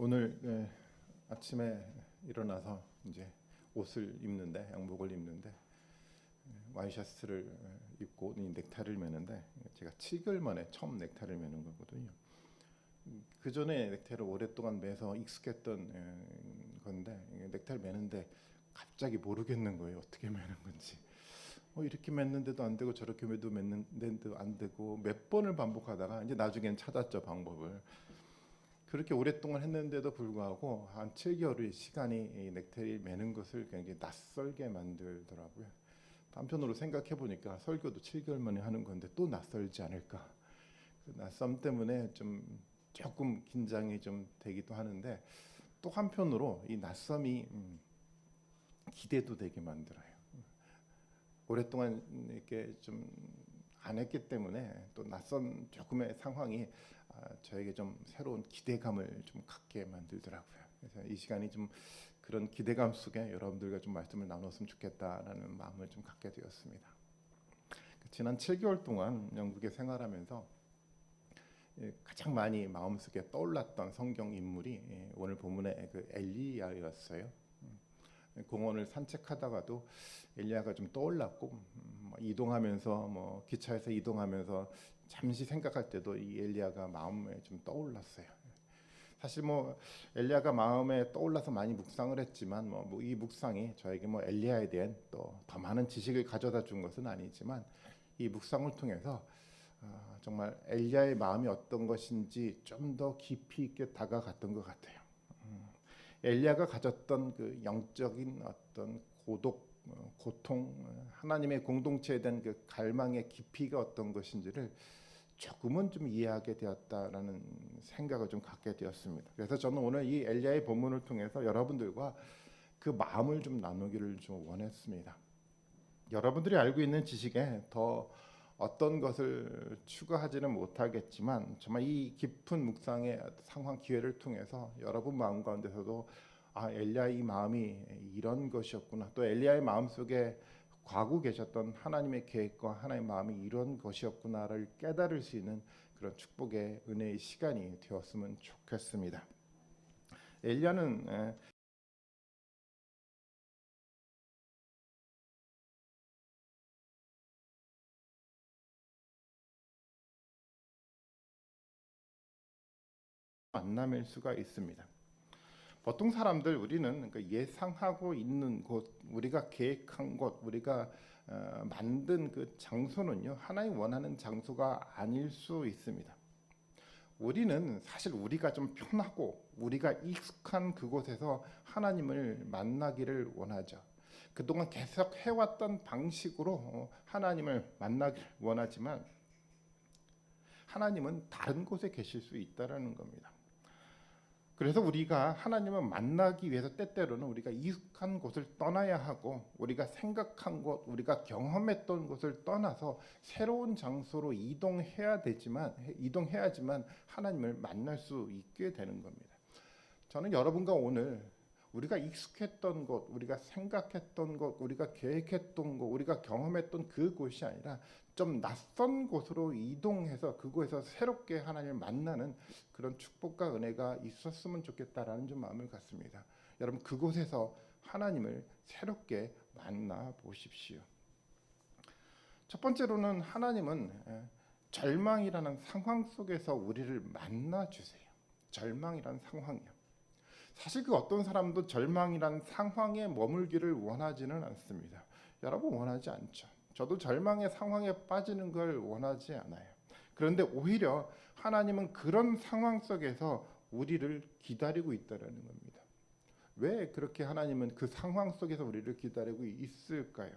오늘 아침에 일어나서 이제 옷을 입는데 양복을 입는데 와이셔츠를 입고 이 넥타이를 매는데 제가 7개월 만에 처음 넥타이를 매는 거거든요. 그 전에 넥타이를 오랫동안 매서 익숙했던 건데 넥타이를 매는데 갑자기 모르겠는 거예요. 어떻게 매는 건지. 이렇게 맸는데도 안 되고 저렇게 매도 맸는데도 안 되고 몇 번을 반복하다가 이제 나중엔 찾았죠, 방법을. 그렇게 오랫동안 했는데도 불구하고 한 7개월의 시간이 이 넥타이 매는 것을 굉장히 낯설게 만들더라고요. 한편으로 생각해 보니까 설교도 7개월 만에 하는 건데 또 낯설지 않을까. 그 낯섦 때문에 좀 조금 긴장이 좀 되기도 하는데 또 한편으로 이 낯섦이 기대도 되게 만들어요. 오랫동안 이렇게 좀 안 했기 때문에 또 낯선 조금의 상황이 저에게 좀 새로운 기대감을 좀 갖게 만들더라고요. 그래서 이 시간이 좀 그런 기대감 속에 여러분들과 좀 말씀을 나눴으면 좋겠다라는 마음을 좀 갖게 되었습니다. 지난 7개월 동안 영국에 생활하면서 가장 많이 마음속에 떠올랐던 성경 인물이 오늘 본문의 그 엘리야였어요. 공원을 산책하다가도 엘리야가 좀 떠올랐고 이동하면서 기차에서 이동하면서 잠시 생각할 때도 이 엘리야가 마음에 좀 떠올랐어요. 사실 엘리야가 마음에 떠올라서 많이 묵상을 했지만 이 묵상이 저에게 엘리야에 대한 또 더 많은 지식을 가져다 준 것은 아니지만 이 묵상을 통해서 정말 엘리야의 마음이 어떤 것인지 좀 더 깊이 있게 다가갔던 것 같아요. 엘리야가 가졌던 그 영적인 어떤 고독, 고통, 하나님의 공동체에 대한 그 갈망의 깊이가 어떤 것인지를 조금은 좀 이해하게 되었다라는 생각을 좀 갖게 되었습니다. 그래서 저는 오늘 이 엘리야의 본문을 통해서 여러분들과 그 마음을 좀 나누기를 좀 원했습니다. 여러분들이 알고 있는 지식에 더 어떤 것을 추가하지는 못하겠지만 정말 이 깊은 묵상의 상황 기회를 통해서 여러분 마음 가운데서도 엘리야의 마음이 이런 것이었구나, 또 엘리야의 마음속에 과거 계셨던 하나님의 계획과 하나님의 마음이 이런 것이었구나를 깨달을 수 있는 그런 축복의 은혜의 시간이 되었으면 좋겠습니다. 엘리야는 만남일 수가 있습니다. 보통 사람들 우리는 예상하고 있는 곳, 우리가 계획한 곳, 우리가 만든 그 장소는요, 하나님 원하는 장소가 아닐 수 있습니다. 우리는 사실 우리가 좀 편하고 우리가 익숙한 그곳에서 하나님을 만나기를 원하죠. 그동안 계속 해왔던 방식으로 하나님을 만나기를 원하지만 하나님은 다른 곳에 계실 수 있다라는 겁니다. 그래서 우리가 하나님을 만나기 위해서 때때로는 우리가 익숙한 곳을 떠나야 하고 우리가 생각한 곳, 우리가 경험했던 곳을 떠나서 새로운 장소로 이동해야지만 하나님을 만날 수 있게 되는 겁니다. 저는 여러분과 오늘 우리가 익숙했던 곳, 우리가 생각했던 곳, 우리가 계획했던 곳, 우리가 경험했던 그곳이 아니라 좀 낯선 곳으로 이동해서 그곳에서 새롭게 하나님을 만나는 그런 축복과 은혜가 있었으면 좋겠다라는 좀 마음을 갖습니다. 여러분 그곳에서 하나님을 새롭게 만나 보십시오. 첫 번째로는 하나님은 절망이라는 상황 속에서 우리를 만나 주세요. 절망이라는 상황이요. 사실 그 어떤 사람도 절망이란 상황에 머물기를 원하지는 않습니다. 여러분 원하지 않죠. 저도 절망의 상황에 빠지는 걸 원하지 않아요. 그런데 오히려 하나님은 그런 상황 속에서 우리를 기다리고 있다는 겁니다. 왜 그렇게 하나님은 그 상황 속에서 우리를 기다리고 있을까요?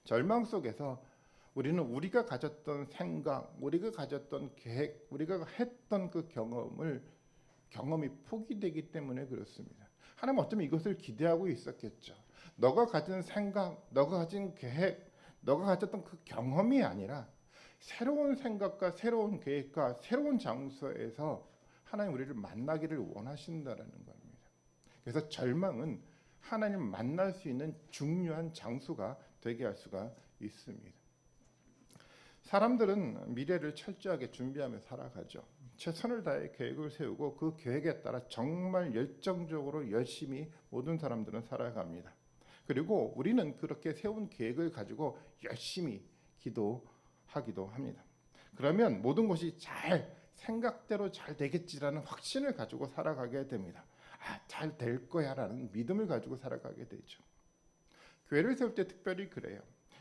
절망 속에서 우리는 우리가 가졌던 생각, 우리가 가졌던 계획, 우리가 했던 그 경험이 포기되기 때문에 그렇습니다. 하나님 어쩌면 이것을 기대하고 있었겠죠. 너가 가진 생각, 너가 가진 계획, 너가 가졌던 그 경험이 아니라 새로운 생각과 새로운 계획과 새로운 장소에서 하나님 우리를 만나기를 원하신다라는 겁니다. 그래서 절망은 하나님을 만날 수 있는 중요한 장소가 되게 할 수가 있습니다. 사람들은 미래를 철저하게 준비하며 살아가죠. 최선을 다해 계획을 세우고 그 계획에 따라 정말 열정적으로 열심히 모든 사람들은 살아갑니다. 그리고 우리는 그렇게 세운 계획을 가지고 열심히 기도하기도 합니다. 그러면 모든 것이 잘 생각대로 잘 되겠지라는 확신을 가지고 살아가게 됩니다. 잘 될 거야라는 믿음을 가지고 살아가게 되죠. 교회를 세울 때 특별히 그래요.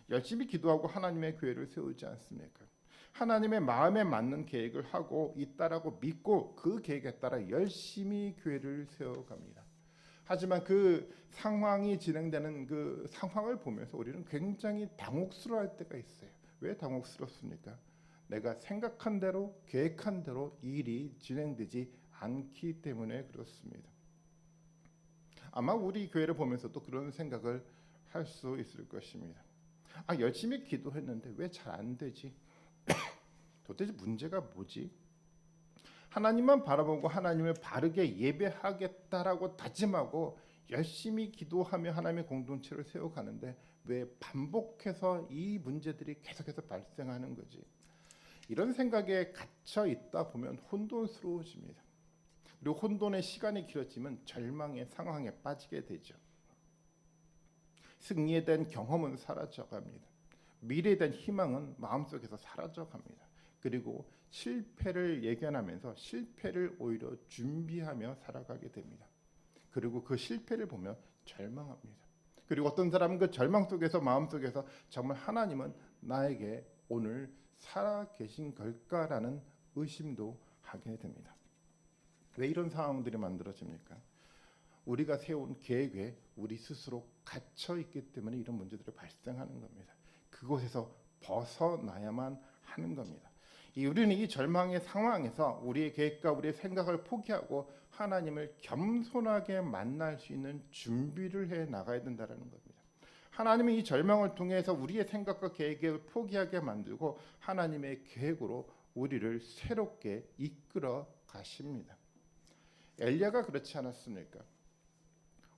열심히 기도하고 하나님의 교회를 세우지 않습니까? 하나님의 마음에 맞는 계획을 하고 있다라고 믿고 그 계획에 따라 열심히 교회를 세워갑니다. 하지만 그 상황이 진행되는 그 상황을 보면서 우리는 굉장히 당혹스러워할 때가 있어요. 왜 당혹스럽습니까? 내가 생각한 대로 계획한 대로 일이 진행되지 않기 때문에 그렇습니다. 아마 우리 교회를 보면서도 그런 생각을 할 수 있을 것입니다. 열심히 기도했는데 왜 잘 안 되지? 도대체 문제가 뭐지? 하나님만 바라보고 하나님을 바르게 예배하겠다라고 다짐하고 열심히 기도하며 하나님의 공동체를 세워가는데 왜 반복해서 이 문제들이 계속해서 발생하는 거지? 이런 생각에 갇혀 있다 보면 혼돈스러워집니다. 그리고 혼돈의 시간이 길어지면 절망의 상황에 빠지게 되죠. 승리에 대한 경험은 사라져갑니다. 미래에 대한 희망은 마음속에서 사라져갑니다. 그리고 실패를 예견하면서 실패를 오히려 준비하며 살아가게 됩니다. 그리고 그 실패를 보며 절망합니다. 그리고 어떤 사람은 그 절망 속에서 마음속에서 정말 하나님은 나에게 오늘 살아 계신 걸까라는 의심도 하게 됩니다. 왜 이런 상황들이 만들어집니까? 우리가 세운 계획에 우리 스스로 갇혀 있기 때문에 이런 문제들이 발생하는 겁니다. 그곳에서 벗어나야만 하는 겁니다. 우리는 이 절망의 상황에서 우리의 계획과 우리의 생각을 포기하고 하나님을 겸손하게 만날 수 있는 준비를 해 나가야 된다는 겁니다. 하나님은 이 절망을 통해서 우리의 생각과 계획을 포기하게 만들고 하나님의 계획으로 우리를 새롭게 이끌어 가십니다. 엘리야가 그렇지 않았습니까?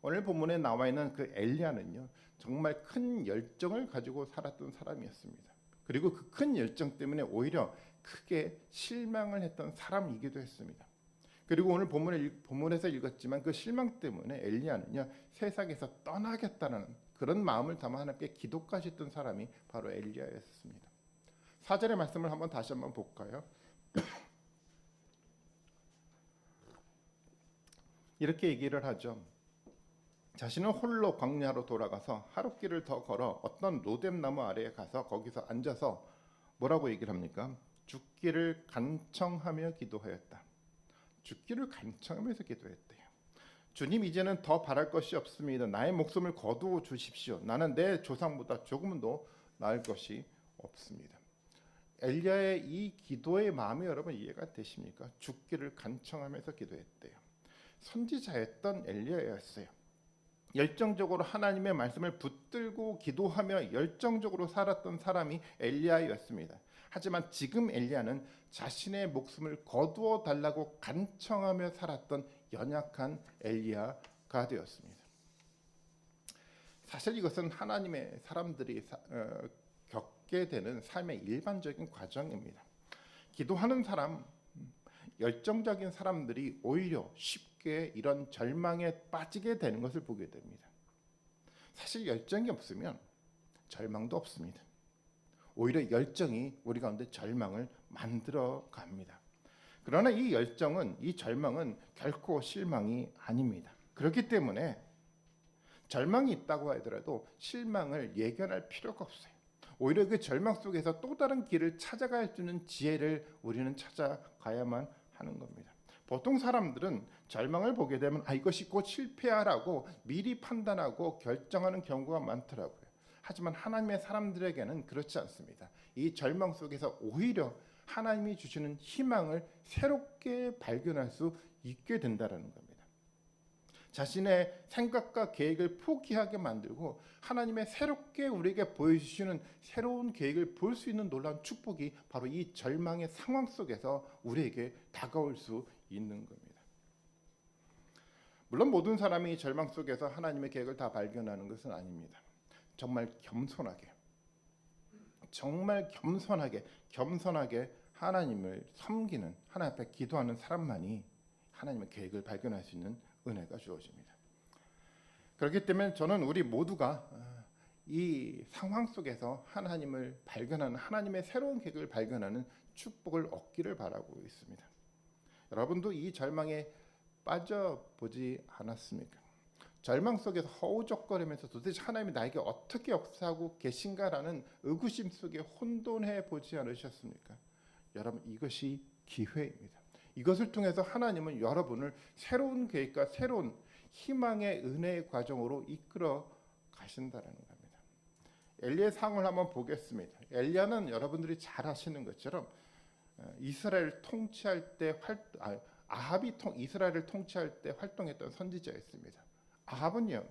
오늘 본문에 나와 있는 그 엘리야는요, 정말 큰 열정을 가지고 살았던 사람이었습니다. 그리고 그 큰 열정 때문에 오히려 크게 실망을 했던 사람이기도 했습니다. 그리고 오늘 본문에서 읽었지만 그 실망 때문에 엘리야는요, 세상에서 떠나겠다는 그런 마음을 담아 하나님께 기도까지 했던 사람이 바로 엘리야였습니다. 4절의 말씀을 다시 한번 볼까요? 이렇게 얘기를 하죠. 자신은 홀로 광야로 돌아가서 하룻길을 더 걸어 어떤 로뎀나무 아래에 가서 거기서 앉아서 뭐라고 얘기를 합니까? 죽기를 간청하며 기도하였다. 죽기를 간청하면서 기도했대요. 주님, 이제는 더 바랄 것이 없습니다. 나의 목숨을 거두어 주십시오. 나는 내 조상보다 조금은 더 나을 것이 없습니다. 엘리야의 이 기도의 마음이 여러분 이해가 되십니까? 죽기를 간청하면서 기도했대요. 선지자였던 엘리야였어요. 열정적으로 하나님의 말씀을 붙들고 기도하며 열정적으로 살았던 사람이 엘리야였습니다. 하지만 지금 엘리야는 자신의 목숨을 거두어 달라고 간청하며 살았던 연약한 엘리야가 되었습니다. 사실 이것은 하나님의 사람들이 겪게 되는 삶의 일반적인 과정입니다. 기도하는 사람, 열정적인 사람들이 오히려 쉽게 이런 절망에 빠지게 되는 것을 보게 됩니다. 사실 열정이 없으면 절망도 없습니다. 오히려 열정이 우리 가운데 절망을 만들어 갑니다. 그러나 이 열정은, 이 절망은 결코 실망이 아닙니다. 그렇기 때문에 절망이 있다고 하더라도 실망을 예견할 필요가 없어요. 오히려 그 절망 속에서 또 다른 길을 찾아갈 수 있는 지혜를 우리는 찾아가야만 하는 겁니다. 보통 사람들은 절망을 보게 되면 이것이 곧 실패야라고 미리 판단하고 결정하는 경우가 많더라고요. 하지만 하나님의 사람들에게는 그렇지 않습니다. 이 절망 속에서 오히려 하나님이 주시는 희망을 새롭게 발견할 수 있게 된다는 겁니다. 자신의 생각과 계획을 포기하게 만들고 하나님의 새롭게 우리에게 보여주시는 새로운 계획을 볼 수 있는 놀라운 축복이 바로 이 절망의 상황 속에서 우리에게 다가올 수 있는 겁니다. 물론 모든 사람이 절망 속에서 하나님의 계획을 다 발견하는 것은 아닙니다. 정말 겸손하게 정말 겸손하게 하나님을 섬기는, 하나님 앞에 기도하는 사람만이 하나님의 계획을 발견할 수 있는 은혜가 주어집니다. 그렇기 때문에 저는 우리 모두가 이 상황 속에서 하나님을 발견하는, 하나님의 새로운 계획을 발견하는 축복을 얻기를 바라고 있습니다. 여러분도 이 절망에 빠져보지 않았습니까? 절망 속에서 허우적거리면서 도대체 하나님이 나에게 어떻게 역사하고 계신가라는 의구심 속에 혼돈해 보지 않으셨습니까? 여러분, 이것이 기회입니다. 이것을 통해서 하나님은 여러분을 새로운 계획과 새로운 희망의 은혜의 과정으로 이끌어 가신다는 겁니다. 엘리야의 상황을 한번 보겠습니다. 엘리야는 여러분들이 잘 아시는 것처럼 이스라엘을 통치할 때 이스라엘을 통치할 때 활동했던 선지자였습니다. 아합은요,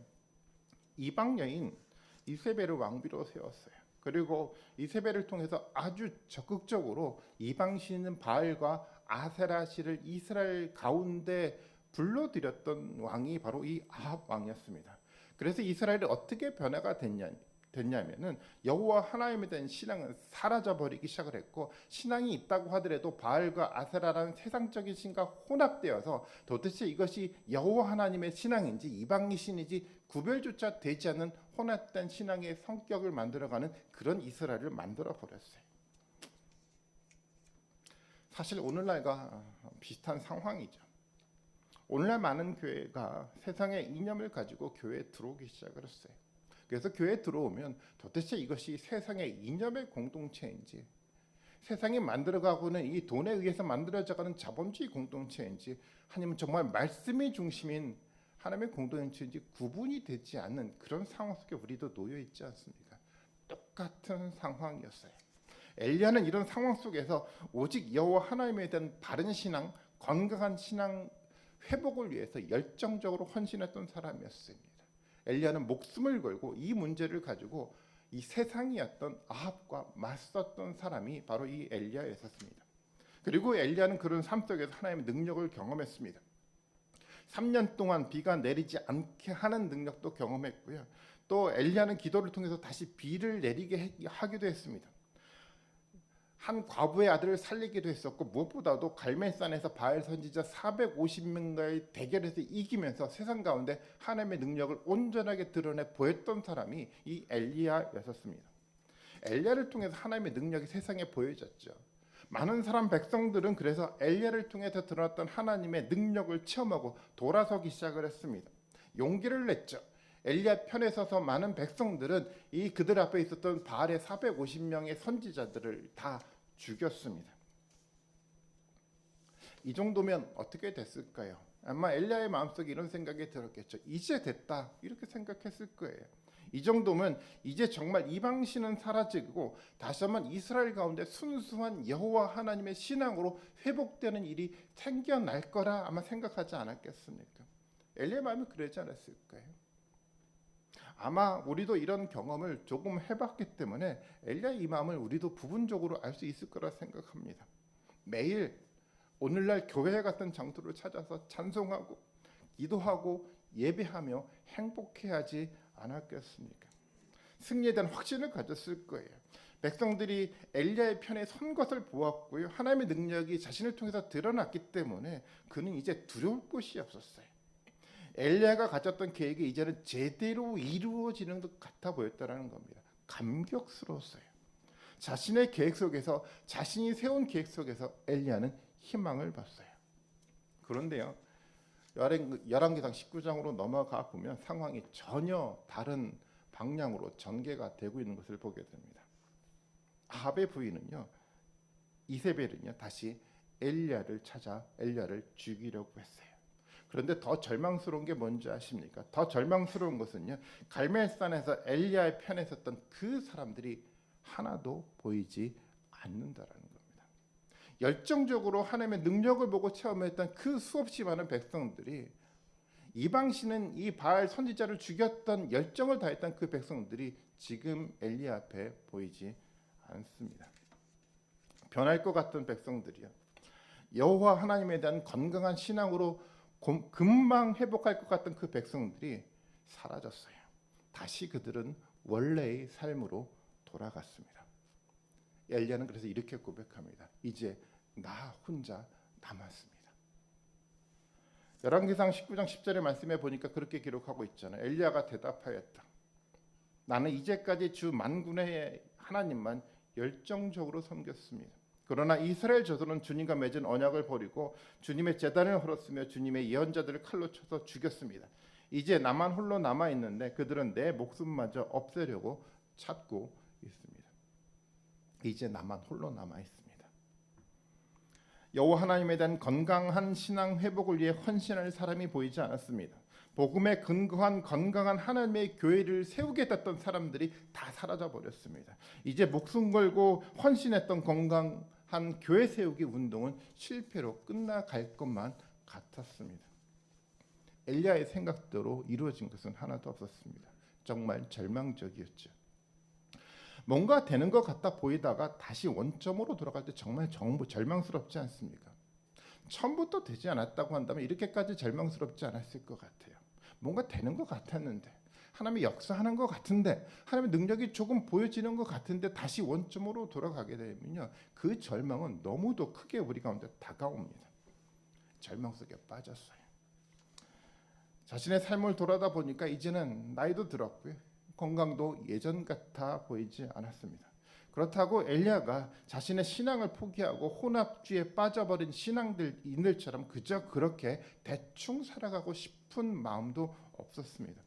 이방 여인 이세벨을 왕비로 세웠어요. 그리고 이세벨을 통해서 아주 적극적으로 이방 신인 바알과 아세라 신을 이스라엘 가운데 불러들였던 왕이 바로 이 아합 왕이었습니다. 그래서 이스라엘이 어떻게 변화가 됐냐면은 여호와 하나님에 대한 신앙은 사라져 버리기 시작을 했고, 신앙이 있다고 하더라도 바알과 아세라라는 세상적인 신과 혼합되어서 도대체 이것이 여호와 하나님의 신앙인지 이방의 신이지 구별조차 되지 않는 혼합된 신앙의 성격을 만들어가는 그런 이스라엘을 만들어 버렸어요. 사실 오늘날과 비슷한 상황이죠. 오늘날 많은 교회가 세상의 이념을 가지고 교회에 들어오기 시작을 했어요. 그래서 교회에 들어오면 도대체 이것이 세상의 이념의 공동체인지, 세상이 만들어가고는 이 돈에 의해서 만들어져가는 자본주의 공동체인지, 아니면 정말 말씀이 중심인 하나님의 공동체인지 구분이 되지 않는 그런 상황 속에 우리도 놓여 있지 않습니까? 똑같은 상황이었어요. 엘리야는 이런 상황 속에서 오직 여호와 하나님에 대한 바른 신앙, 건강한 신앙 회복을 위해서 열정적으로 헌신했던 사람이었습니다. 엘리야는 목숨을 걸고 이 문제를 가지고 이 세상이었던 아합과 맞섰던 사람이 바로 이 엘리야였습니다. 그리고 엘리야는 그런 삶 속에서 하나님의 능력을 경험했습니다. 3년 동안 비가 내리지 않게 하는 능력도 경험했고요. 또 엘리야는 기도를 통해서 다시 비를 내리게 하기도 했습니다. 한 과부의 아들을 살리기도 했었고, 무엇보다도 갈멜산에서 바알 선지자 450명과의 대결에서 이기면서 세상 가운데 하나님의 능력을 온전하게 드러내 보였던 사람이 이 엘리야였었습니다. 엘리야를 통해서 하나님의 능력이 세상에 보여졌죠. 많은 사람 백성들은 그래서 엘리야를 통해서 드러났던 하나님의 능력을 체험하고 돌아서기 시작을 했습니다. 용기를 냈죠. 엘리야 편에 서서 많은 백성들은 이 그들 앞에 있었던 바알의 450명의 선지자들을 다 죽였습니다. 이 정도면 어떻게 됐을까요? 아마 엘리야의 마음속에 이런 생각이 들었겠죠. 이제 됐다, 이렇게 생각했을 거예요. 이 정도면 이제 정말 이방신은 사라지고 다시 한번 이스라엘 가운데 순수한 여호와 하나님의 신앙으로 회복되는 일이 생겨날 거라 아마 생각하지 않았겠습니까? 엘리야의 마음이 그러지 않았을까요? 아마 우리도 이런 경험을 조금 해봤기 때문에 엘리야의 이 마음을 우리도 부분적으로 알 수 있을 거라 생각합니다. 매일 오늘날 교회 같은 장소를 찾아서 찬송하고 기도하고 예배하며 행복해하지 않았겠습니까? 승리에 대한 확신을 가졌을 거예요. 백성들이 엘리야의 편에 선 것을 보았고요. 하나님의 능력이 자신을 통해서 드러났기 때문에 그는 이제 두려울 것이 없었어요. 엘리야가 가졌던 계획이 이제는 제대로 이루어지는 것 같아 보였다는 겁니다. 감격스러웠어요. 자신의 계획 속에서, 자신이 세운 계획 속에서 엘리야는 희망을 봤어요. 그런데요, 열왕기상 19장으로 넘어가 보면 상황이 전혀 다른 방향으로 전개가 되고 있는 것을 보게 됩니다. 아합의 부인은요, 이세벨은요, 다시 엘리야를 찾아 엘리야를 죽이려고 했어요. 그런데 더 절망스러운 게 뭔지 아십니까? 더 절망스러운 것은요, 갈멜산에서 엘리야의 편에 섰던 그 사람들이 하나도 보이지 않는다라는 겁니다. 열정적으로 하나님의 능력을 보고 체험했던 그 수없이 많은 백성들이, 이방신은 이 바알 선지자를 죽였던 열정을 다했던 그 백성들이 지금 엘리야 앞에 보이지 않습니다. 변할 것 같던 백성들이요, 여호와 하나님에 대한 건강한 신앙으로 금방 회복할 것 같던 그 백성들이 사라졌어요. 다시 그들은 원래의 삶으로 돌아갔습니다. 엘리야는 그래서 이렇게 고백합니다. 이제 나 혼자 남았습니다. 열왕기상 19장 10절의 말씀에 보니까 그렇게 기록하고 있잖아요. 엘리야가 대답하였다. 나는 이제까지 주 만군의 하나님만 열정적으로 섬겼습니다. 그러나 이스라엘 저들은 주님과 맺은 언약을 버리고 주님의 제단을 헐었으며 주님의 예언자들을 칼로 쳐서 죽였습니다. 이제 나만 홀로 남아 있는데 그들은 내 목숨마저 없애려고 찾고 있습니다. 이제 나만 홀로 남아 있습니다. 여호와 하나님에 대한 건강한 신앙 회복을 위해 헌신할 사람이 보이지 않았습니다. 복음에 근거한 건강한 하나님의 교회를 세우겠다던 사람들이 다 사라져 버렸습니다. 이제 목숨 걸고 헌신했던 건강한 교회 세우기 운동은 실패로 끝나갈 것만 같았습니다. 엘리야의 생각대로 이루어진 것은 하나도 없었습니다. 정말 절망적이었죠. 뭔가 되는 것 같아 보이다가 다시 원점으로 돌아갈 때 정말 절망스럽지 않습니까? 처음부터 되지 않았다고 한다면 이렇게까지 절망스럽지 않았을 것 같아요. 뭔가 되는 것 같았는데, 하나님의 역사하는 것 같은데, 하나님의 능력이 조금 보여지는 것 같은데 다시 원점으로 돌아가게 되면요, 그 절망은 너무도 크게 우리 가운데 다가옵니다. 절망 속에 빠졌어요. 자신의 삶을 돌아다 보니까 이제는 나이도 들었고요, 건강도 예전 같아 보이지 않았습니다. 그렇다고 엘리야가 자신의 신앙을 포기하고 혼합주의에 빠져버린 신앙인들처럼 그저 그렇게 대충 살아가고 싶은 마음도 없었습니다.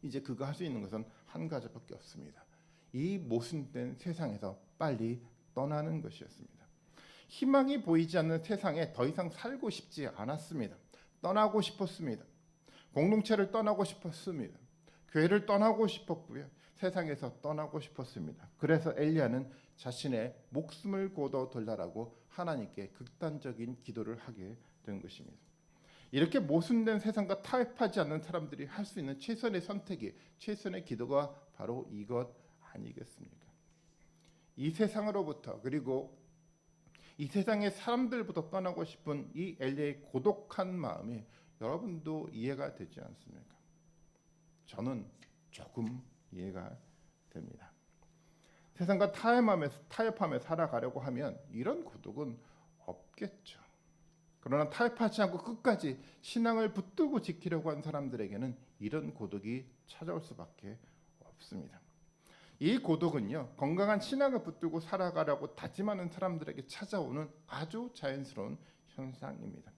이제 그가 할 수 있는 것은 한 가지밖에 없습니다. 이 모순된 세상에서 빨리 떠나는 것이었습니다. 희망이 보이지 않는 세상에 더 이상 살고 싶지 않았습니다. 떠나고 싶었습니다. 공동체를 떠나고 싶었습니다. 교회를 떠나고 싶었고요, 세상에서 떠나고 싶었습니다. 그래서 엘리야는 자신의 목숨을 거둬들라라고 하나님께 극단적인 기도를 하게 된 것입니다. 이렇게 모순된 세상과 타협하지 않는 사람들이 할 수 있는 최선의 선택이, 최선의 기도가 바로 이것 아니겠습니까? 이 세상으로부터, 그리고 이 세상의 사람들부터 떠나고 싶은 이 엘리야의 고독한 마음이 여러분도 이해가 되지 않습니까? 저는 조금 이해가 됩니다. 세상과 타협하며 살아가려고 하면 이런 고독은 없겠죠. 그러나 타협하지 않고 끝까지 신앙을 붙들고 지키려고 한 사람들에게는 이런 고독이 찾아올 수밖에 없습니다. 이 고독은요, 건강한 신앙을 붙들고 살아가려고 다짐하는 사람들에게 찾아오는 아주 자연스러운 현상입니다.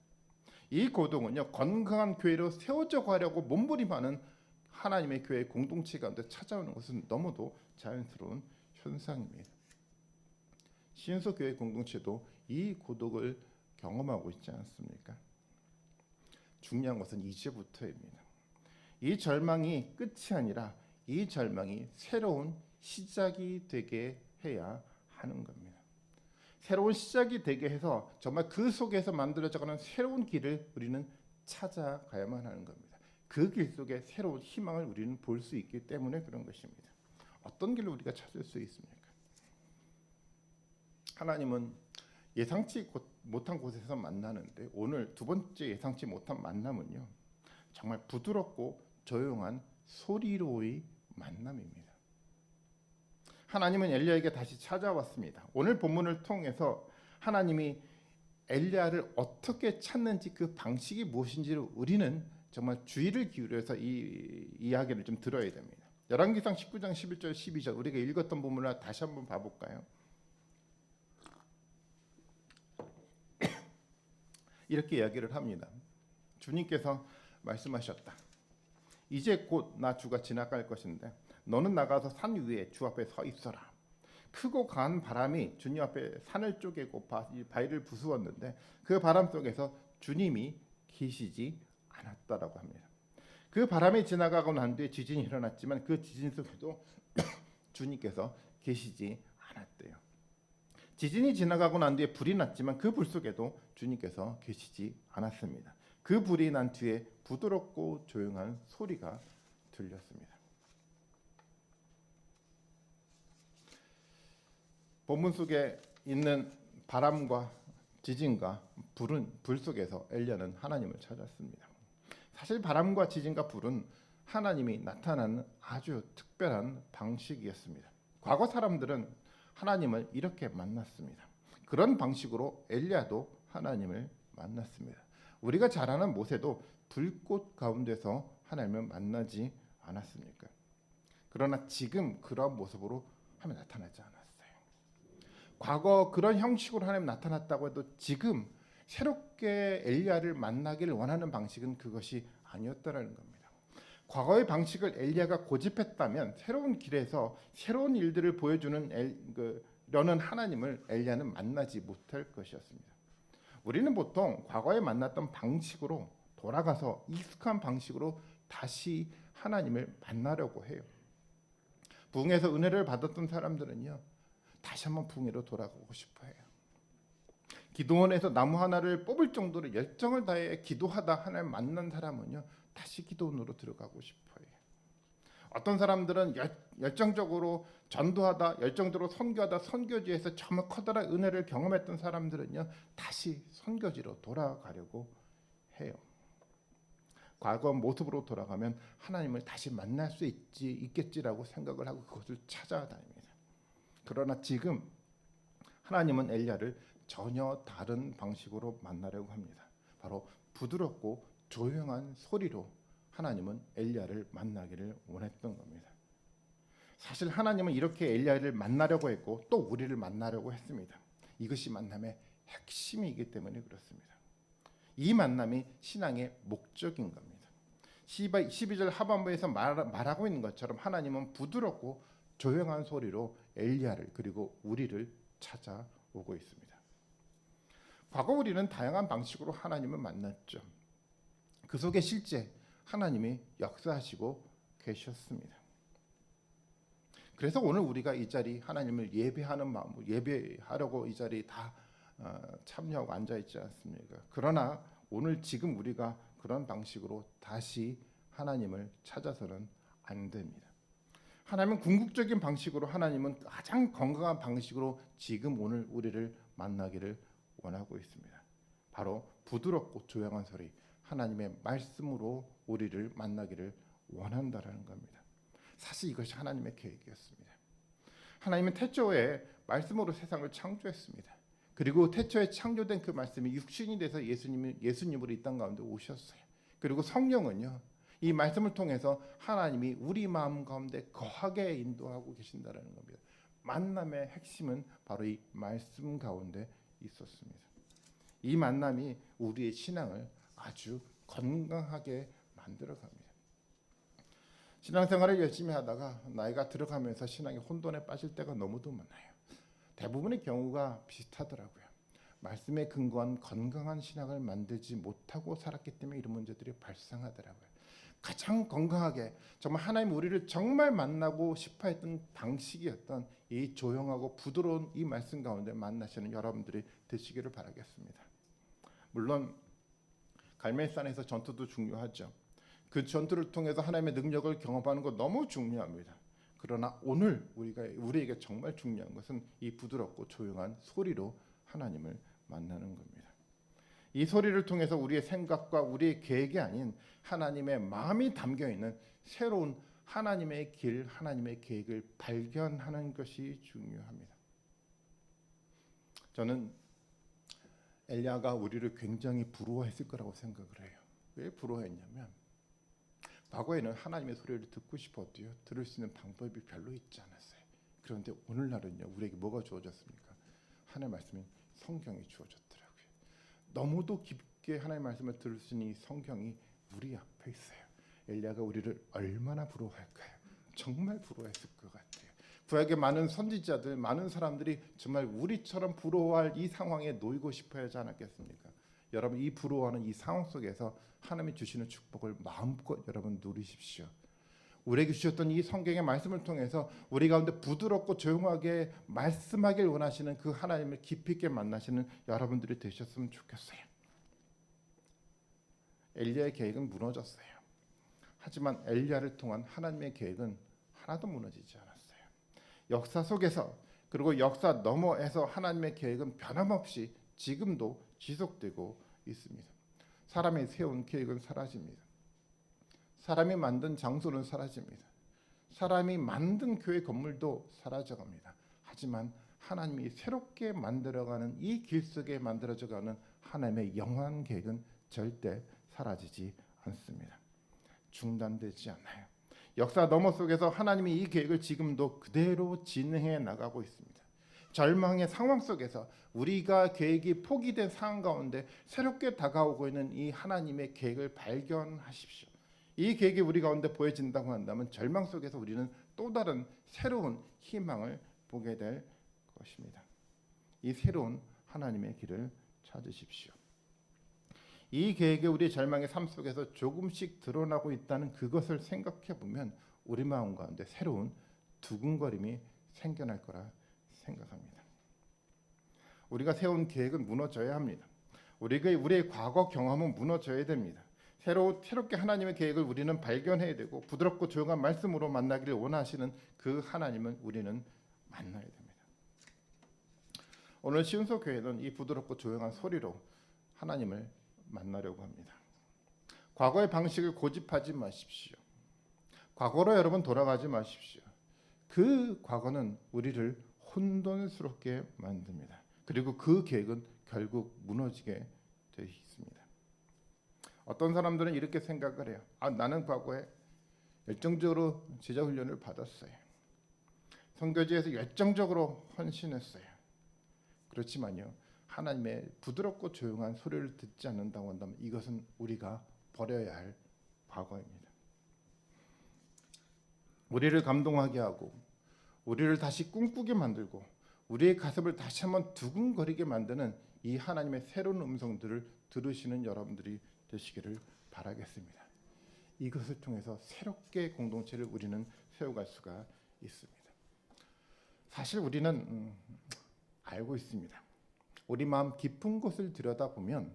이 고독은요, 건강한 교회로 세워져 가려고 몸부림하는 하나님의 교회 공동체 가운데 찾아오는 것은 너무도 자연스러운 현상입니다. 신소 교회 공동체도 이 고독을 경험하고 있지 않습니까? 중요한 것은 이제부터입니다. 이 절망이 끝이 아니라 이 절망이 새로운 시작이 되게 해야 하는 겁니다. 새로운 시작이 되게 해서 정말 그 속에서 만들어져가는 새로운 길을 우리는 찾아가야만 하는 겁니다. 그 길 속에 새로운 희망을 우리는 볼 수 있기 때문에 그런 것입니다. 어떤 길을 우리가 찾을 수 있습니까? 하나님은 예상치 못한 곳에서 만나는데, 오늘 두 번째 예상치 못한 만남은요, 정말 부드럽고 조용한 소리로의 만남입니다. 하나님은 엘리야에게 다시 찾아왔습니다. 오늘 본문을 통해서 하나님이 엘리야를 어떻게 찾는지, 그 방식이 무엇인지를 우리는 정말 주의를 기울여서 이 이야기를 좀 들어야 됩니다. 열왕기상 19장 11절 12절 우리가 읽었던 부분을 다시 한번 봐볼까요? 이렇게 이야기를 합니다. 주님께서 말씀하셨다. 이제 곧 나 주가 지나갈 것인데 너는 나가서 산 위에 주 앞에 서 있어라. 크고 강한 바람이 주님 앞에 산을 쪼개고 바위를 부수었는데 그 바람 속에서 주님이 계시지 않았다라고 합니다. 그 바람이 지나가고 난 뒤에 지진이 일어났지만 그 지진 속에도 주님께서 계시지 않았대요. 지진이 지나가고 난 뒤에 불이 났지만 그 불 속에도 주님께서 계시지 않았습니다. 그 불이 난 뒤에 부드럽고 조용한 소리가 들렸습니다. 본문 속에 있는 바람과 지진과 불 속에서 엘리야는 하나님을 찾았습니다. 사실 바람과 지진과 불은 하나님이 나타나는 아주 특별한 방식이었습니다. 과거 사람들은 하나님을 이렇게 만났습니다. 그런 방식으로 엘리야도 하나님을 만났습니다. 우리가 잘 아는 모세도 불꽃 가운데서 하나님을 만나지 않았습니까? 그러나 지금 그런 모습으로 하나님 나타나지 않았어요. 과거 그런 형식으로 하나님 나타났다고 해도 지금 새롭게 엘리야를 만나기를 원하는 방식은 그것이 아니었다라는 겁니다. 과거의 방식을 엘리야가 고집했다면 새로운 길에서 새로운 일들을 보여주는 려는 하나님을 엘리야는 만나지 못할 것이었습니다. 우리는 보통 과거에 만났던 방식으로 돌아가서 익숙한 방식으로 다시 하나님을 만나려고 해요. 부흥에서 은혜를 받았던 사람들은요, 다시 한번 부흥으로 돌아가고 싶어해요. 기도원에서 나무 하나를 뽑을 정도로 열정을 다해 기도하다 하나님 만난 사람은요, 다시 기도원으로 들어가고 싶어해요. 어떤 사람들은 열정적으로 전도하다, 열정적으로 선교하다, 선교지에서 정말 커다란 은혜를 경험했던 사람들은요, 다시 선교지로 돌아가려고 해요. 과거 모습으로 돌아가면 하나님을 다시 만날 수 있겠지라고 생각을 하고 그것을 찾아다닙니다. 그러나 지금 하나님은 엘리야를 전혀 다른 방식으로 만나려고 합니다. 바로 부드럽고 조용한 소리로 하나님은 엘리야를 만나기를 원했던 겁니다. 사실 하나님은 이렇게 엘리야를 만나려고 했고 또 우리를 만나려고 했습니다. 이것이 만남의 핵심이기 때문에 그렇습니다. 이 만남이 신앙의 목적인 겁니다. 12절 하반부에서 말하고 있는 것처럼 하나님은 부드럽고 조용한 소리로 엘리야를 그리고 우리를 찾아오고 있습니다. 과거 우리는 다양한 방식으로 하나님을 만났죠. 그 속에 실제 하나님이 역사하시고 계셨습니다. 그래서 오늘 우리가 이 자리 하나님을 예배하는 마음으로 예배하려고 이 자리에 다 참여하고 앉아 있지 않습니까? 그러나 오늘 지금 우리가 그런 방식으로 다시 하나님을 찾아서는 안 됩니다. 하나님은 궁극적인 방식으로, 하나님은 가장 건강한 방식으로 지금 오늘 우리를 만나기를 원하고 있습니다. 바로 부드럽고 조용한 소리, 하나님의 말씀으로 우리를 만나기를 원한다라는 겁니다. 사실 이것이 하나님의 계획이었습니다. 하나님은 태초에 말씀으로 세상을 창조했습니다. 그리고 태초에 창조된 그 말씀이 육신이 돼서 예수님으로 이 땅 가운데 오셨어요. 그리고 성령은요, 이 말씀을 통해서 하나님이 우리 마음 가운데 거하게 인도하고 계신다라는 겁니다. 만남의 핵심은 바로 이 말씀 가운데 있었습니다. 이 만남이 우리의 신앙을 아주 건강하게 만들어갑니다. 신앙생활을 열심히 하다가 나이가 들어가면서 신앙이 혼돈에 빠질 때가 너무도 많아요. 대부분의 경우가 비슷하더라고요. 말씀에 근거한 건강한 신앙을 만들지 못하고 살았기 때문에 이런 문제들이 발생하더라고요. 가장 건강하게 정말 하나님 우리를 정말 만나고 싶어했던 방식이었던 이 조용하고 부드러운 이 말씀 가운데 만나시는 여러분들이 되시기를 바라겠습니다. 물론 갈멜산에서 전투도 중요하죠. 그 전투를 통해서 하나님의 능력을 경험하는 것 너무 중요합니다. 그러나 오늘 우리에게 정말 중요한 것은 이 부드럽고 조용한 소리로 하나님을 만나는 겁니다. 이 소리를 통해서 우리의 생각과 우리의 계획이 아닌 하나님의 마음이 담겨 있는 새로운 하나님의 길, 하나님의 계획을 발견하는 것이 중요합니다. 저는 엘리야가 우리를 굉장히 부러워했을 거라고 생각을 해요. 왜 부러워했냐면 과거에는 하나님의 소리를 듣고 싶었대요. 들을 수 있는 방법이 별로 있지 않았어요. 그런데 오늘날은요, 우리에게 뭐가 주어졌습니까? 하나님의 말씀인 성경이 주어졌더라고요. 너무도 깊게 하나님의 말씀을 들을 수 있는 이 성경이 우리 앞에 있어요. 엘리야가 우리를 얼마나 부러워할까요? 정말 부러워했을 것 같아요. 구약의 많은 선지자들, 많은 사람들이 정말 우리처럼 부러워할 이 상황에 놓이고 싶어 하지 않았겠습니까? 여러분, 이 부러워하는 이 상황 속에서 하나님이 주시는 축복을 마음껏 여러분 누리십시오. 우리에게 주셨던 이 성경의 말씀을 통해서 우리 가운데 부드럽고 조용하게 말씀하길 원하시는 그 하나님을 깊이 있게 만나시는 여러분들이 되셨으면 좋겠어요. 엘리야의 계획은 무너졌어요. 하지만 엘리야를 통한 하나님의 계획은 하나도 무너지지 않았어요. 역사 속에서 그리고 역사 너머에서 하나님의 계획은 변함없이 지금도 지속되고 있습니다. 사람이 세운 계획은 사라집니다. 사람이 만든 장소는 사라집니다. 사람이 만든 교회 건물도 사라져갑니다. 하지만 하나님이 새롭게 만들어가는 이 길 속에 만들어져가는 하나님의 영원한 계획은 절대 사라지지 않습니다. 중단되지 않아요. 역사 너머 속에서 하나님이 이 계획을 지금도 그대로 진행해 나가고 있습니다. 절망의 상황 속에서 우리가 계획이 포기된 상황 가운데 새롭게 다가오고 있는 이 하나님의 계획을 발견하십시오. 이 계획이 우리 가운데 보여진다고 한다면 절망 속에서 우리는 또 다른 새로운 희망을 보게 될 것입니다. 이 새로운 하나님의 길을 찾으십시오. 이 계획이 우리 절망의 삶 속에서 조금씩 드러나고 있다는 그것을 생각해 보면 우리 마음 가운데 새로운 두근거림이 생겨날 거라 생각합니다. 우리가 세운 계획은 무너져야 합니다. 우리의 과거 경험은 무너져야 됩니다. 새롭게 하나님의 계획을 우리는 발견해야 되고 부드럽고 조용한 말씀으로 만나기를 원하시는 그 하나님은 우리는 만나야 됩니다. 오늘 시운소 교회는 이 부드럽고 조용한 소리로 하나님을 만나려고 합니다. 과거의 방식을 고집하지 마십시오. 과거로 여러분 돌아가지 마십시오. 그 과거는 우리를 혼돈스럽게 만듭니다. 그리고 그 계획은 결국 무너지게 되어 있습니다. 어떤 사람들은 이렇게 생각을 해요. 나는 과거에 열정적으로 제자 훈련을 받았어요. 선교지에서 열정적으로 헌신했어요. 그렇지만요, 하나님의 부드럽고 조용한 소리를 듣지 않는다고 한다면 이것은 우리가 버려야 할 과거입니다. 우리를 감동하게 하고 우리를 다시 꿈꾸게 만들고 우리의 가슴을 다시 한번 두근거리게 만드는 이 하나님의 새로운 음성들을 들으시는 여러분들이 되시기를 바라겠습니다. 이것을 통해서 새롭게 공동체를 우리는 세워갈 수가 있습니다. 사실 우리는 알고 있습니다. 우리 마음 깊은 곳을 들여다보면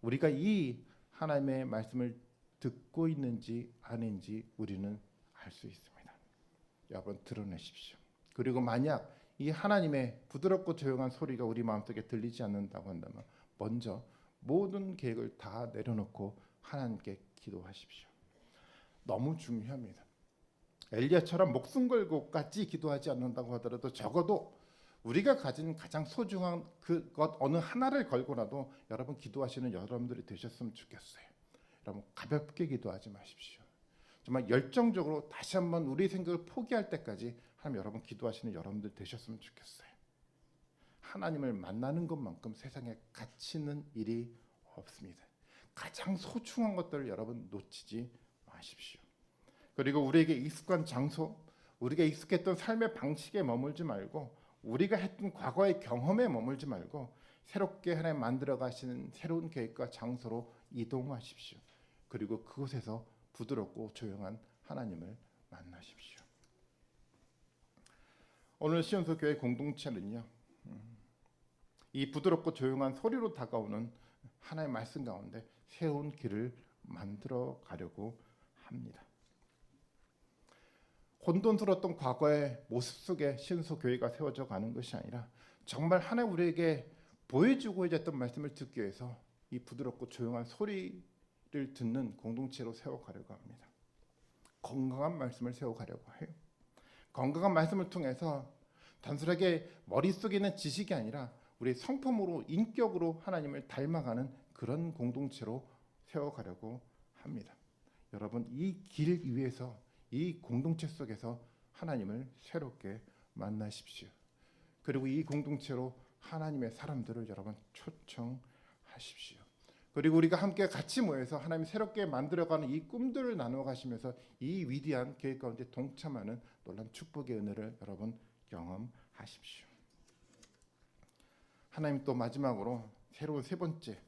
우리가 이 하나님의 말씀을 듣고 있는지 아닌지 우리는 알 수 있습니다. 여러분 드러내십시오. 그리고 만약 이 하나님의 부드럽고 조용한 소리가 우리 마음속에 들리지 않는다고 한다면 먼저 모든 계획을 다 내려놓고 하나님께 기도하십시오. 너무 중요합니다. 엘리야처럼 목숨 걸고까지 기도하지 않는다고 하더라도 적어도 우리가 가진 가장 소중한 그것 어느 하나를 걸고라도 여러분 기도하시는 여러분들이 되셨으면 좋겠어요. 여러분 가볍게 기도하지 마십시오. 정말 열정적으로 다시 한번 우리 생각을 포기할 때까지 하나님 여러분 기도하시는 여러분들 되셨으면 좋겠어요. 하나님을 만나는 것만큼 세상에 가치 있는 일이 없습니다. 가장 소중한 것들을 여러분 놓치지 마십시오. 그리고 우리에게 익숙한 장소, 우리가 익숙했던 삶의 방식에 머물지 말고 우리가 했던 과거의 경험에 머물지 말고 새롭게 하나님 만들어 가시는 새로운 계획과 장소로 이동하십시오. 그리고 그곳에서 부드럽고 조용한 하나님을 만나십시오. 오늘 시온소 교회 공동체는요, 이 부드럽고 조용한 소리로 다가오는 하나님의 말씀 가운데 새로운 길을 만들어 가려고 합니다. 혼돈스러웠던 과거의 모습 속에 시온소 교회가 세워져 가는 것이 아니라 정말 하나님 우리에게 보여주고 있었던 말씀을 듣기 위해서 이 부드럽고 조용한 소리를 듣는 공동체로 세워가려고 합니다. 건강한 말씀을 세워가려고 해요. 건강한 말씀을 통해서 단순하게 머릿속에 있는 지식이 아니라 우리 성품으로 인격으로 하나님을 닮아가는 그런 공동체로 세워가려고 합니다. 여러분 이 길 위에서 이 공동체 속에서 하나님을 새롭게 만나십시오. 그리고 이 공동체로 하나님의 사람들을 여러분 초청하십시오. 그리고 우리가 함께 같이 모여서 하나님 새롭게 만들어가는 이 꿈들을 나누어 가시면서 이 위대한 계획 가운데 동참하는 놀라운 축복의 은혜를 여러분 경험하십시오. 하나님 또 마지막으로 새로운 세 번째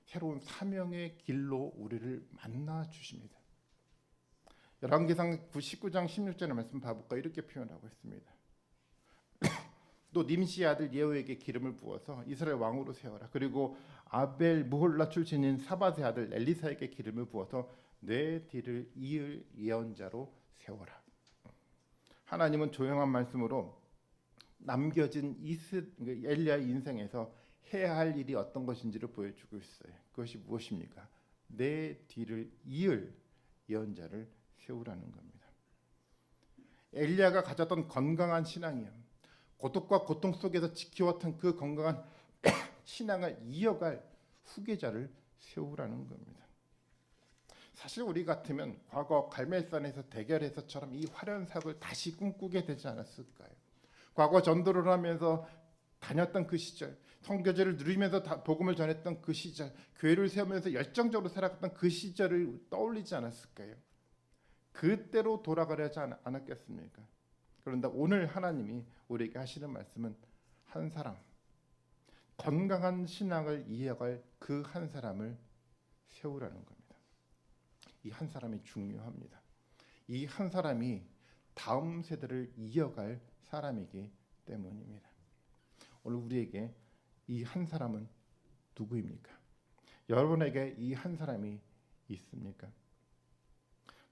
새로운 사명의 길로 우리를 만나 주십니다. 열왕기상 19장 16절의 말씀 봐볼까 이렇게 표현하고 있습니다. 또 님시의 아들 예후에게 기름을 부어서 이스라엘 왕으로 세워라. 그리고 아벨 무홀라 출신인 사밧의 아들 엘리사에게 기름을 부어서 내 뒤를 이을 예언자로 세워라. 하나님은 조용한 말씀으로 남겨진 엘리야의 인생에서 해야 할 일이 어떤 것인지를 보여주고 있어요. 그것이 무엇입니까? 내 뒤를 이을 예언자를 세우라는 겁니다. 엘리야가 가졌던 건강한 신앙이요, 고독과 고통 속에서 지켜왔던 그 건강한 신앙을 이어갈 후계자를 세우라는 겁니다. 사실 우리 같으면 과거 갈멜산에서 대결에서처럼 이 화려한 사업을 다시 꿈꾸게 되지 않았을까요? 과거 전도를 하면서 다녔던 그 시절, 선교제를 누리면서 복음을 전했던 그 시절, 교회를 세우면서 열정적으로 살아갔던 그 시절을 떠올리지 않았을까요? 그때로 돌아가려지 않았겠습니까? 그런데 오늘 하나님이 우리에게 하시는 말씀은 한 사람, 건강한 신앙을 이어갈 그 한 사람을 세우라는 겁니다. 이 한 사람이 중요합니다. 이 한 사람이 다음 세대를 이어갈 사람이기 때문입니다. 오늘 우리에게 이 한 사람은 누구입니까? 여러분에게 이 한 사람이 있습니까?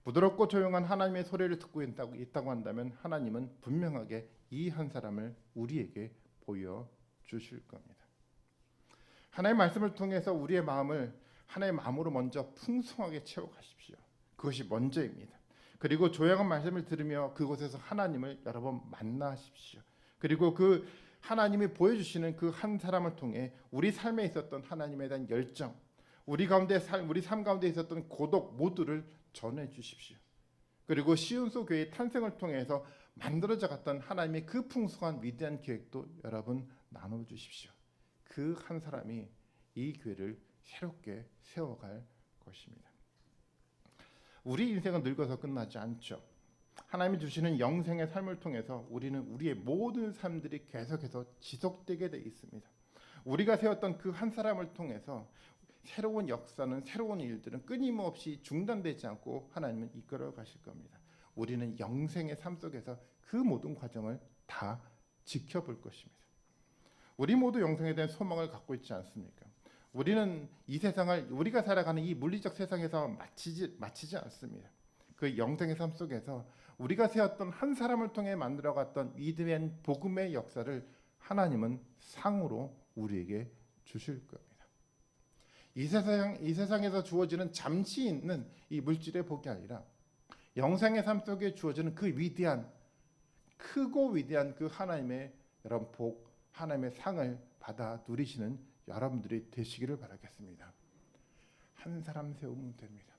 부드럽고 조용한 하나님의 소리를 듣고 있다고 한다면 하나님은 분명하게 이 한 사람을 우리에게 보여주실 겁니다. 하나님의 말씀을 통해서 우리의 마음을 하나님의 마음으로 먼저 풍성하게 채워가십시오. 그것이 먼저입니다. 그리고 조용한 말씀을 들으며 그곳에서 하나님을 여러 번 만나십시오. 그리고 그 하나님이 보여주시는 그 한 사람을 통해 우리 삶에 있었던 하나님에 대한 열정, 우리 삶 가운데 있었던 고독 모두를 전해 주십시오. 그리고 시온소 교회의 탄생을 통해서 만들어져 갔던 하나님의 그 풍성한 위대한 계획도 여러분 나눠 주십시오. 그 한 사람이 이 교회를 새롭게 세워갈 것입니다. 우리 인생은 늙어서 끝나지 않죠. 하나님이 주시는 영생의 삶을 통해서 우리는 우리의 모든 삶들이 계속해서 지속되게 돼 있습니다. 우리가 세웠던 그 한 사람을 통해서 새로운 역사는, 새로운 일들은 끊임없이 중단되지 않고 하나님은 이끌어 가실 겁니다. 우리는 영생의 삶 속에서 그 모든 과정을 다 지켜볼 것입니다. 우리 모두 영생에 대한 소망을 갖고 있지 않습니까? 우리는 이 세상을, 우리가 살아가는 이 물리적 세상에서 마치지 않습니다. 그 영생의 삶 속에서 우리가 세웠던 한 사람을 통해 만들어갔던 위대한 복음의 역사를 하나님은 상으로 우리에게 주실 겁니다. 이 세상에서 주어지는 잠시 있는 이 물질의 복이 아니라 영생의 삶 속에 주어지는 그 위대한, 크고 위대한 그 하나님의 여러분 복, 하나님의 상을 받아 누리시는 여러분들이 되시기를 바라겠습니다. 한 사람 세우면 됩니다.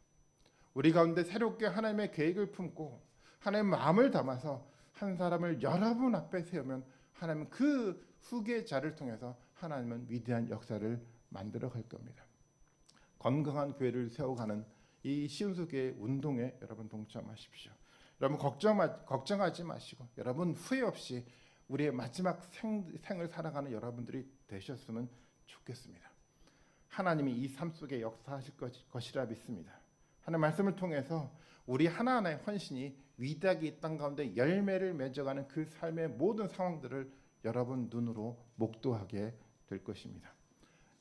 우리 가운데 새롭게 하나님의 계획을 품고 하나님의 마음을 담아서 한 사람을 여러분 앞에 세우면 하나님은 그 후계자를 통해서 하나님은 위대한 역사를 만들어 갈 겁니다. 건강한 교회를 세워가는 이 시온소 교회 운동에 여러분 동참하십시오. 여러분 걱정하지 마시고 여러분 후회 없이 우리의 마지막 생을 살아가는 여러분들이 되셨으면 좋겠습니다. 하나님이 이 삶 속에 역사하실 것이라 믿습니다. 하나님의 말씀을 통해서 우리 하나하나의 헌신이 위대하게 이 땅 가운데 열매를 맺어가는 그 삶의 모든 상황들을 여러분 눈으로 목도하게 될 것입니다.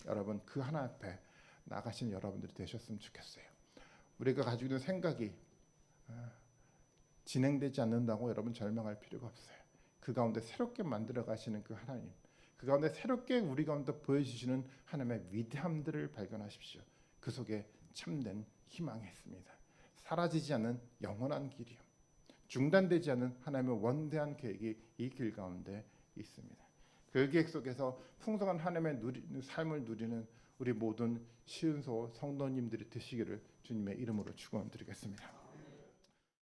여러분 그 하나 앞에 나가신 여러분들이 되셨으면 좋겠어요. 우리가 가지고 있는 생각이 진행되지 않는다고 여러분 절망할 필요가 없어요. 그 가운데 새롭게 만들어 가시는 그 하나님, 그 가운데 새롭게 우리 가운데 보여주시는 하나님의 위대함들을 발견하십시오. 그 속에 참된 희망이 있습니다. 사라지지 않는 영원한 길이요, 중단되지 않는 하나님의 원대한 계획이 이 길 가운데 있습니다. 그 계획 속에서 풍성한 하나님의 삶을 누리는 우리 모든 시온소 성도님들이 되시기를 주님의 이름으로 축원드리겠습니다.